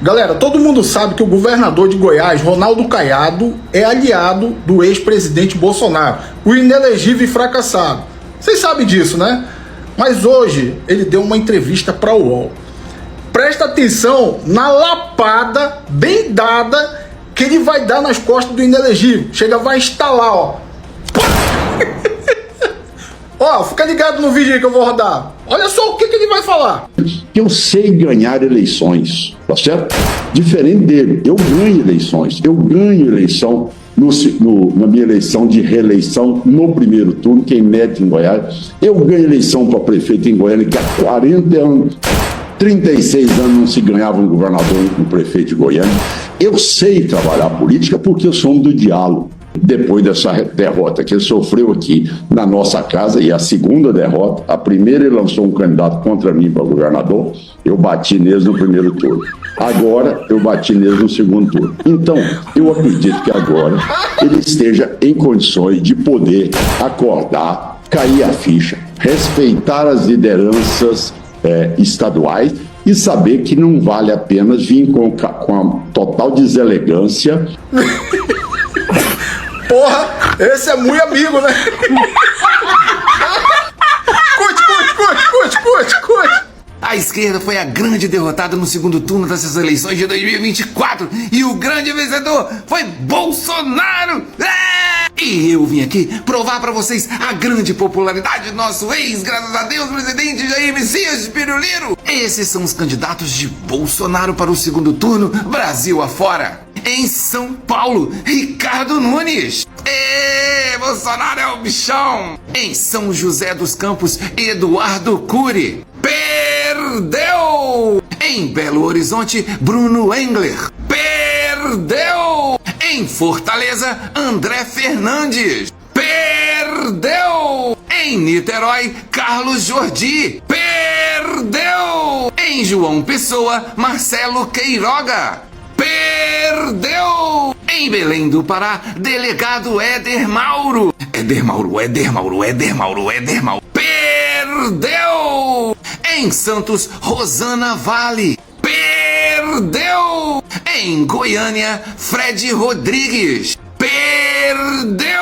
Galera, todo mundo sabe que o governador de Goiás, Ronaldo Caiado, é aliado do ex-presidente Bolsonaro, o inelegível e fracassado. Vocês sabem disso, né? Mas hoje ele deu uma entrevista para o UOL. Presta atenção na lapada bem dada que ele vai dar nas costas do inelegível. Chega, vai instalar, ó. Ó, fica ligado no vídeo aí que eu vou rodar. Olha só o que ele vai falar. Eu sei ganhar eleições, tá certo? Diferente dele, eu ganho eleições. Eu ganho eleição na minha eleição de reeleição no primeiro turno, quem mete em Goiás. Eu ganho eleição para prefeito em Goiânia, que há 40 anos, 36 anos não se ganhava um governador e um prefeito de Goiânia. Eu sei trabalhar política porque eu sou um do diálogo. Depois dessa derrota que ele sofreu aqui na nossa casa, e a segunda derrota, a primeira ele lançou um candidato contra mim para governador, eu bati neles no primeiro turno. Agora eu bati neles no segundo turno. Então, eu acredito que agora ele esteja em condições de poder acordar, cair a ficha, respeitar as lideranças estaduais e saber que não vale a pena vir com a total deselegância. Porra, esse é muito amigo, né? Curte. A esquerda foi a grande derrotada no segundo turno dessas eleições de 2024 e o grande vencedor foi Bolsonaro! E eu vim aqui provar pra vocês a grande popularidade do nosso ex, graças a Deus, presidente Jair Messias Piruliro. Esses são os candidatos de Bolsonaro para o segundo turno, Brasil afora. Em São Paulo, Ricardo Nunes. Bolsonaro é o bichão. Em São José dos Campos, Eduardo Cury. Perdeu! Em Belo Horizonte, Bruno Engler. Perdeu! Em Fortaleza, André Fernandes. Perdeu! Em Niterói, Carlos Jordi. Perdeu! Em João Pessoa, Marcelo Queiroga. Perdeu! Em Belém do Pará, delegado Éder Mauro. Éder Mauro. Perdeu! Em Santos, Rosana Vale. Perdeu! Em Goiânia, Fred Rodrigues. Perdeu!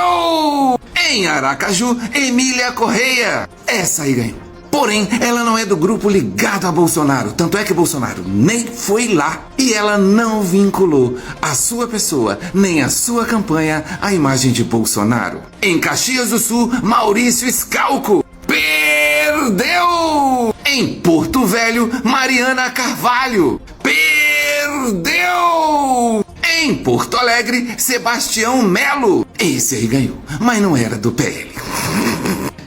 Em Aracaju, Emília Correia. Essa aí ganhou. Porém, ela não é do grupo ligado a Bolsonaro. Tanto é que Bolsonaro nem foi lá. E ela não vinculou a sua pessoa, nem a sua campanha à imagem de Bolsonaro. Em Caxias do Sul, Maurício Scalco. Perdeu! Em Porto Velho, Mariana Carvalho. Perdeu! Em Porto Alegre, Sebastião Melo. Esse aí ganhou, mas não era do PL.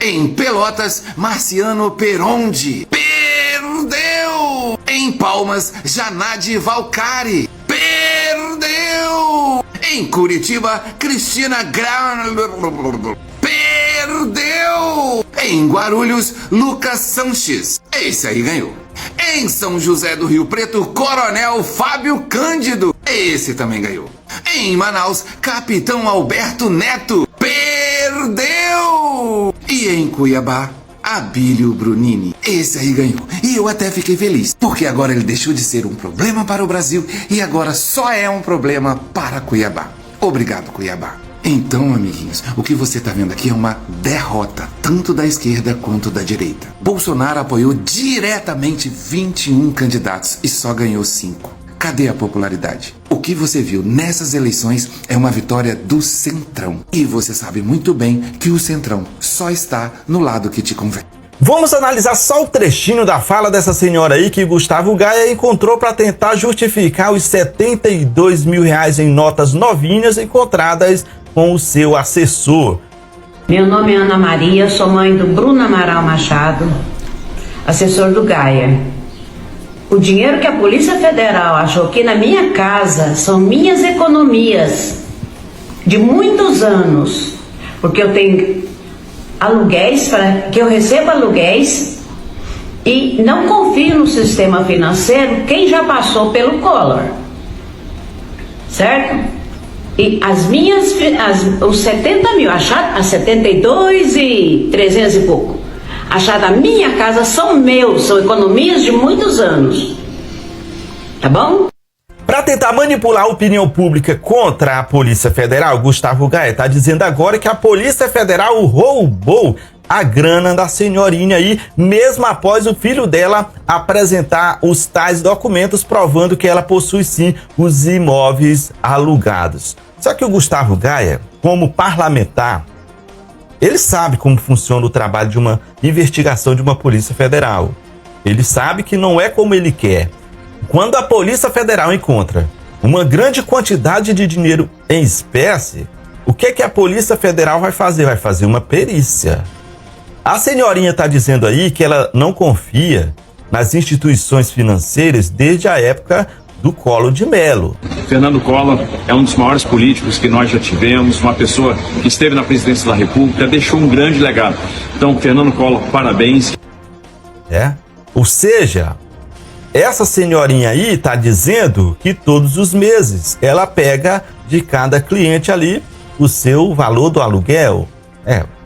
Em Pelotas, Marciano Perondi. Perdeu! Em Palmas, Janade Valcari. Perdeu! Em Curitiba, Cristina Grau. Perdeu! Em Guarulhos, Lucas Sanches. Esse aí ganhou. Em São José do Rio Preto, Coronel Fábio Cândido. Esse também ganhou. Em Manaus, Capitão Alberto Neto. Perdeu! E em Cuiabá, Abílio Brunini. Esse aí ganhou. E eu até fiquei feliz, porque agora ele deixou de ser um problema para o Brasil e agora só é um problema para Cuiabá. Obrigado, Cuiabá. Então, amiguinhos, o que você está vendo aqui é uma derrota, tanto da esquerda quanto da direita. Bolsonaro apoiou diretamente 21 candidatos e só ganhou 5. Cadê a popularidade? O que você viu nessas eleições é uma vitória do Centrão. E você sabe muito bem que o Centrão só está no lado que te convém. Vamos analisar só o trechinho da fala dessa senhora aí que Gustavo Gaia encontrou para tentar justificar os 72 mil reais em notas novinhas encontradas com o seu assessor. Meu nome é Ana Maria, sou mãe do Bruno Amaral Machado, assessor do Gaia. O dinheiro que a Polícia Federal achou que na minha casa são minhas economias de muitos anos, porque eu tenho aluguéis, que eu recebo aluguéis e não confio no sistema financeiro quem já passou pelo Collor, certo? E os 70 mil, a 72 e 300 e pouco, achado na minha casa são meus, são economias de muitos anos, tá bom? tentar manipular a opinião pública contra a Polícia Federal, Gustavo Gaia está dizendo agora que a Polícia Federal roubou a grana da senhorinha aí, mesmo após o filho dela apresentar os tais documentos provando que ela possui sim os imóveis alugados. Só que o Gustavo Gaia, como parlamentar, ele sabe como funciona o trabalho de uma investigação de uma Polícia Federal. Ele sabe que não é como ele quer. Quando a Polícia Federal encontra uma grande quantidade de dinheiro em espécie, o que a Polícia Federal vai fazer? Vai fazer uma perícia. A senhorinha está dizendo aí que ela não confia nas instituições financeiras desde a época do Collor de Mello. Fernando Collor é um dos maiores políticos que nós já tivemos, uma pessoa que esteve na presidência da República, deixou um grande legado. Então, Fernando Collor, parabéns. Ou seja, essa senhorinha aí está dizendo que todos os meses ela pega de cada cliente ali o seu valor do aluguel.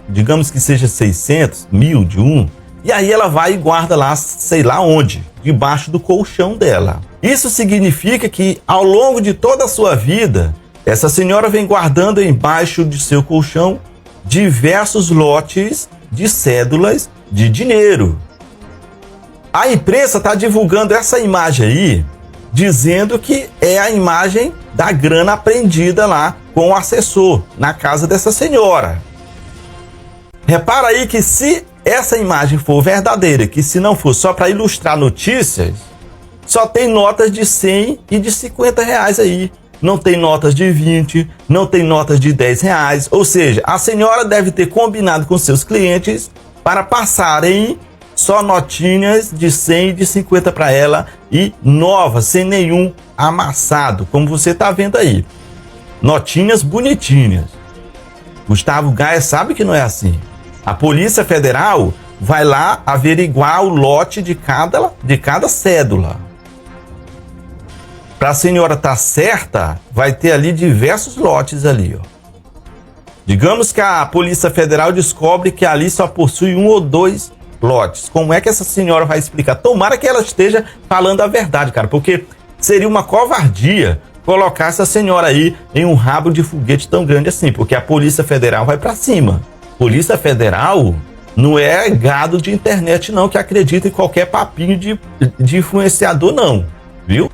Digamos que seja 600, 1.000 de um. E aí ela vai e guarda lá, sei lá onde, debaixo do colchão dela. Isso significa que ao longo de toda a sua vida, essa senhora vem guardando embaixo de seu colchão diversos lotes de cédulas de dinheiro. A imprensa está divulgando essa imagem aí, dizendo que é a imagem da grana apreendida lá com o assessor, na casa dessa senhora. Repara aí que se essa imagem for verdadeira, que se não for só para ilustrar notícias, só tem notas de 100 e de 50 reais aí. Não tem notas de 20, não tem notas de 10 reais. Ou seja, a senhora deve ter combinado com seus clientes para passarem só notinhas de 100 e de 50 para ela e novas, sem nenhum amassado, como você está vendo aí. Notinhas bonitinhas. Gustavo Gaia sabe que não é assim. A Polícia Federal vai lá averiguar o lote de cada cédula. Para a senhora estar certa, vai ter ali diversos lotes ali, ó. Digamos que a Polícia Federal descobre que ali só possui 1 ou 2 lotes. Como é que essa senhora vai explicar? Tomara que ela esteja falando a verdade, cara, porque seria uma covardia colocar essa senhora aí em um rabo de foguete tão grande assim, porque a Polícia Federal vai para cima. Polícia Federal não é gado de internet não, que acredita em qualquer papinho de influenciador não, viu?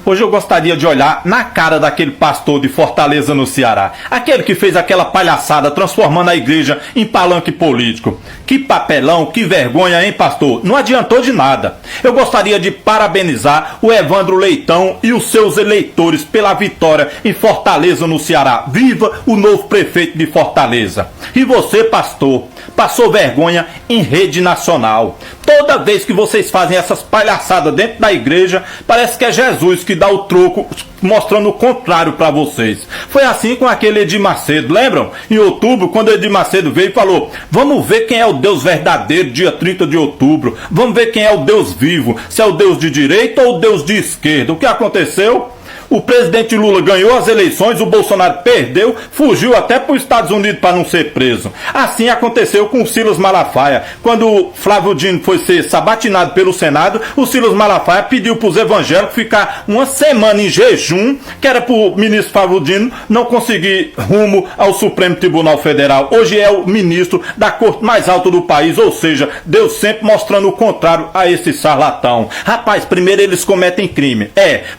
Hoje eu gostaria de olhar na cara daquele pastor de Fortaleza, no Ceará. Aquele que fez aquela palhaçada transformando a igreja em palanque político. Que papelão, que vergonha, hein, pastor? Não adiantou de nada. Eu gostaria de parabenizar o Evandro Leitão e os seus eleitores pela vitória em Fortaleza, no Ceará. Viva o novo prefeito de Fortaleza. E você, pastor, passou vergonha em rede nacional. Toda vez que vocês fazem essas palhaçadas dentro da igreja, parece que é Jesus que dá o troco, mostrando o contrário para vocês. Foi assim com aquele Edir Macedo, lembram? Em outubro, quando Edir Macedo veio e falou: vamos ver quem é o Deus verdadeiro, dia 30 de outubro. Vamos ver quem é o Deus vivo, se é o Deus de direita ou o Deus de esquerda. O que aconteceu? O presidente Lula ganhou as eleições, o Bolsonaro perdeu, fugiu até para os Estados Unidos para não ser preso. Assim aconteceu com o Silas Malafaia. Quando o Flávio Dino foi ser sabatinado pelo Senado, o Silas Malafaia pediu para os evangélicos ficar uma semana em jejum, que era para o ministro Flávio Dino não conseguir rumo ao Supremo Tribunal Federal. Hoje é o ministro da corte mais alta do país, ou seja, Deus sempre mostrando o contrário a esse charlatão. Rapaz, primeiro eles cometem crime.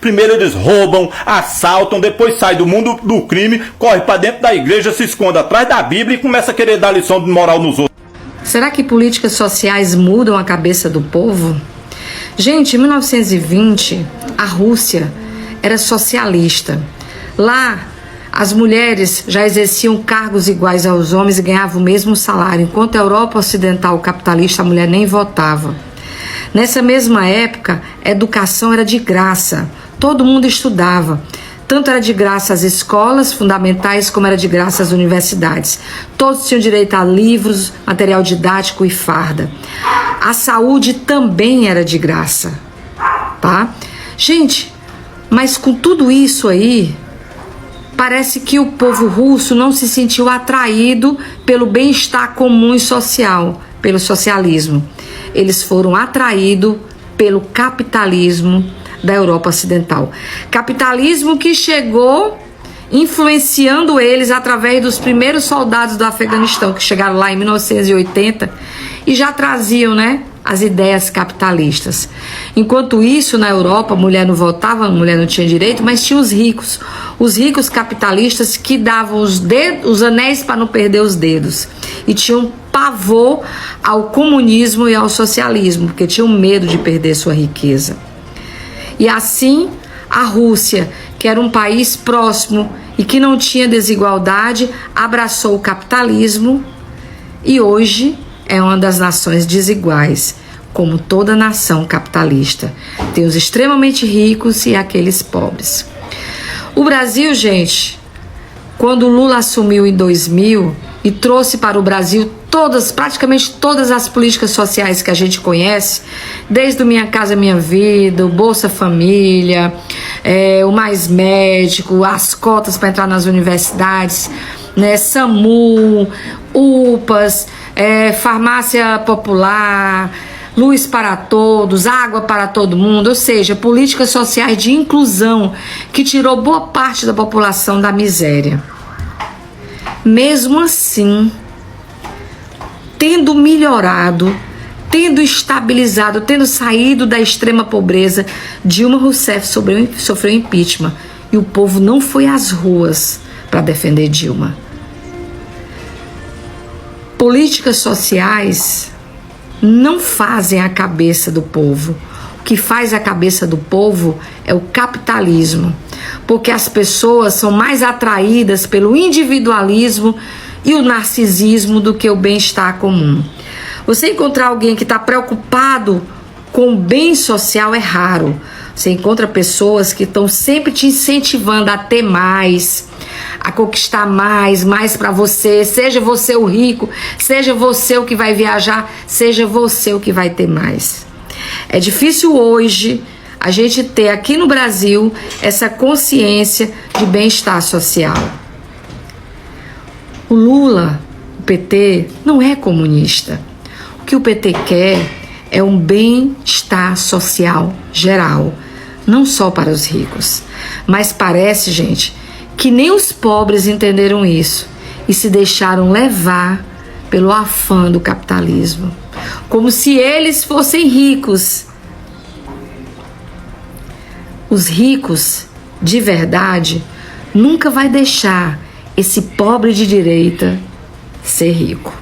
Primeiro eles roubam, assaltam, depois sai do mundo do crime, corre para dentro da igreja, se esconde atrás da Bíblia e começa a querer dar lição de moral nos outros. Será que políticas sociais mudam a cabeça do povo? Gente, em 1920, a Rússia era socialista. Lá, as mulheres já exerciam cargos iguais aos homens e ganhavam o mesmo salário, enquanto a Europa Ocidental capitalista, a mulher nem votava. Nessa mesma época, a educação era de graça. Todo mundo estudava. Tanto era de graça as escolas fundamentais, como era de graça as universidades. Todos tinham direito a livros, material didático e farda. A saúde também era de graça, tá? Gente, mas com tudo isso aí, parece que o povo russo não se sentiu atraído pelo bem-estar comum e social, pelo socialismo. Eles foram atraídos pelo capitalismo da Europa Ocidental. Capitalismo que chegou influenciando eles através dos primeiros soldados do Afeganistão, que chegaram lá em 1980 e já traziam, né, as ideias capitalistas. Enquanto isso, na Europa, a mulher não votava, a mulher não tinha direito, mas tinha os ricos capitalistas que davam os anéis para não perder os dedos, e tinham pavor ao comunismo e ao socialismo, porque tinham medo de perder sua riqueza. E assim, a Rússia, que era um país próximo e que não tinha desigualdade, abraçou o capitalismo e hoje é uma das nações desiguais, como toda nação capitalista. Tem os extremamente ricos e aqueles pobres. O Brasil, gente, quando Lula assumiu em 2000 e trouxe para o Brasil praticamente todas as políticas sociais que a gente conhece, desde o Minha Casa Minha Vida, o Bolsa Família, o Mais Médico, as cotas para entrar nas universidades, né, SAMU, UPAs, farmácia popular, luz para todos, água para todo mundo, ou seja, políticas sociais de inclusão que tirou boa parte da população da miséria. Mesmo assim, tendo melhorado, tendo estabilizado, tendo saído da extrema pobreza, Dilma Rousseff sofreu impeachment e o povo não foi às ruas para defender Dilma. Políticas sociais não fazem a cabeça do povo. O que faz a cabeça do povo é o capitalismo, porque as pessoas são mais atraídas pelo individualismo e o narcisismo do que o bem-estar comum. Você encontrar alguém que está preocupado com o bem social é raro. Você encontra pessoas que estão sempre te incentivando a ter mais, a conquistar mais para você, seja você o rico, seja você o que vai viajar, seja você o que vai ter mais. É difícil hoje a gente ter aqui no Brasil essa consciência de bem-estar social. O Lula, o PT, não é comunista. O que o PT quer é um bem-estar social geral, não só para os ricos. Mas parece, gente, que nem os pobres entenderam isso e se deixaram levar pelo afã do capitalismo, como se eles fossem ricos. Os ricos, de verdade, nunca vai deixar esse pobre de direita ser rico.